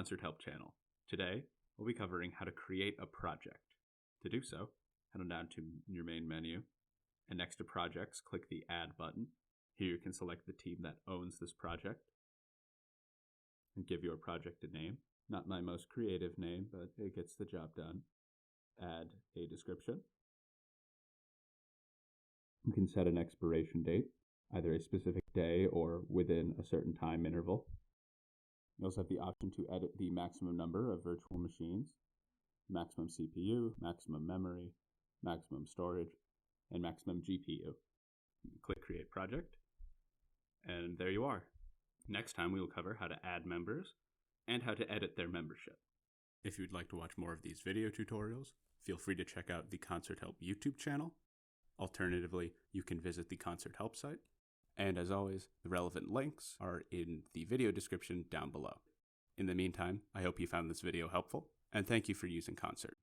Concert Help channel. Today, we'll be covering how to create a project. To do so, head on down to your main menu, and next to Projects, click the Add button. Here you can select the team that owns this project and give your project a name. Not my most creative name, but it gets the job done. Add a description. You can set an expiration date, either a specific day or within a certain time interval. You also have the option to edit the maximum number of virtual machines, maximum CPU, maximum memory, maximum storage, and maximum GPU. Click Create Project, and there you are. Next time we will cover how to add members and how to edit their membership. If you'd like to watch more of these video tutorials, feel free to check out the Concert Help YouTube channel. Alternatively, you can visit the Concert Help site. And as always, the relevant links are in the video description down below. In the meantime, I hope you found this video helpful, and thank you for using Concert.